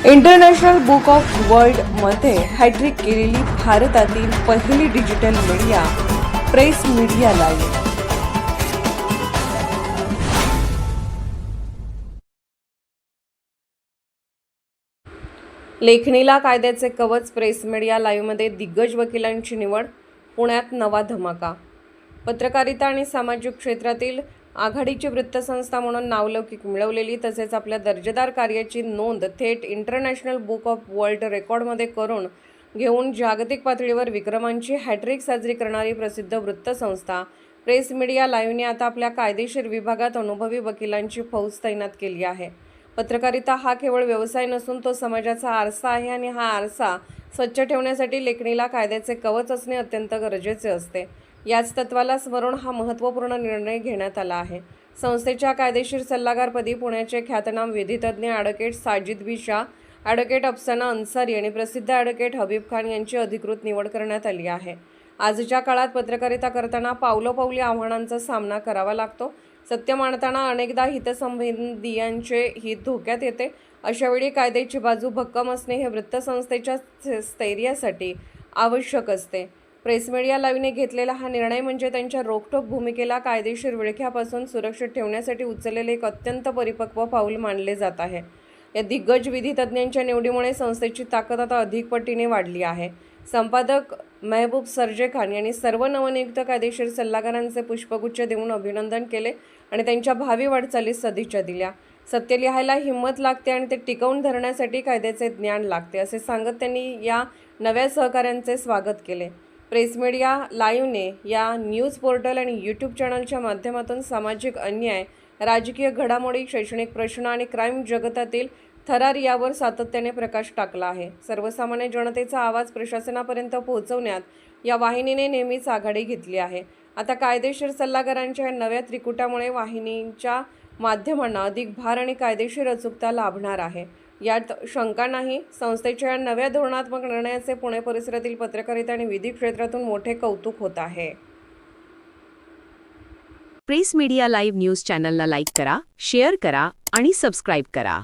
International book of वर्ल्डमध्ये hattrick केलेली भारतातील पहिली digital media press media live. लेखणीला कायद्याचे कवच. प्रेस मीडिया लाईव्हमध्ये दिग्गज वकिलांची निवड. पुण्यात नवा धमाका. पत्रकारिता आणि सामाजिक क्षेत्रातील आघाडीची वृत्तसंस्था म्हणून नावलौकिक मिळवलेली तसेच आपल्या दर्जेदार कार्याची नोंद थेट इंटरनॅशनल बुक ऑफ वर्ल्ड रेकॉर्डमध्ये करून घेऊन जागतिक पातळीवर विक्रमांची हॅट्रिक साजरी करणारी प्रसिद्ध वृत्तसंस्था प्रेस मीडिया लाईव्हने आता आपल्या कायदेशीर विभागात अनुभवी वकिलांची फौज तैनात केली आहे. पत्रकारिता हा केवळ व्यवसाय नसून तो समाजाचा आरसा आहे आणि हा आरसा स्वच्छ ठेवण्यासाठी लेखणीला कायद्याचे कवच असणे अत्यंत गरजेचे असते. याच तत्वाला स्मरून हा महत्त्वपूर्ण निर्णय घेण्यात आला आहे. संस्थेच्या कायदेशीर सल्लागारपदी पुण्याचे ख्यातनाम विधितज्ञ ॲडव्होकेट साजिद बी शाह, ॲडव्होकेट अफसाना अन्सारी आणि प्रसिद्ध ॲडव्होकेट हबीब खान यांची अधिकृत निवड करण्यात आली आहे. आजच्या काळात पत्रकारिता करताना पावलोपावली आव्हानांचा सामना करावा लागतो. सत्य मांडताना अनेकदा हितसंबंधियांचे हित धोक्यात येते. अशावेळी कायद्याची बाजू भक्कम असणे हे वृत्तसंस्थेच्या स्थैर्यासाठी आवश्यक असते. प्रेस मीडिया लाईव्हने घेतलेला हा निर्णय म्हणजे त्यांच्या रोखठोक भूमिकेला कायदेशीर विळख्यापासून सुरक्षित ठेवण्यासाठी उचललेले एक अत्यंत परिपक्व पाऊल मानले जात आहे. या दिग्गज विधितज्ञांच्या निवडीमुळे संस्थेची ताकद आता अधिक पटीने वाढली आहे. संपादक मेहबूब सरजे खान यांनी सर्व नवनियुक्त कायदेशीर सल्लागारांचे पुष्पगुच्छ देऊन अभिनंदन केले आणि त्यांच्या भावी वाटचालीस सदिच्छा दिल्या. सत्य लिहायला हिंमत लागते आणि ते टिकवून धरण्यासाठी कायद्याचे ज्ञान लागते असे सांगत त्यांनी या नव्या सहकाऱ्यांचे स्वागत केले. प्रेस मीडिया लाईव्हने या न्यूज पोर्टल आणि यूट्यूब चॅनलच्या माध्यमातून सामाजिक अन्याय, राजकीय घडामोडी, शैक्षणिक प्रश्न आणि क्राईम जगतातील थरार यावर सातत्याने प्रकाश टाकला आहे. सर्वसामान्य जनतेचा आवाज प्रशासनापर्यंत पोहोचवण्यात या वाहिनीने नेहमीच आघाडी घेतली आहे. आता कायदेशीर सल्लागारांच्या या नव्या त्रिकुटामुळे वाहिनीच्या माध्यमांना अधिक भार आणि कायदेशीर अचूकता लाभणार आहे. यात शंका नाही. संस्थेच्या या नव्या धोरणात्मक निर्णयाचे पुणे परिसरातील पत्रकारिता आणि विधी क्षेत्रातून मोठे कौतुक होत आहे. प्रेस मीडिया लाईव्ह न्यूज चॅनलला लाईक करा, शेअर करा आणि सबस्क्राईब करा.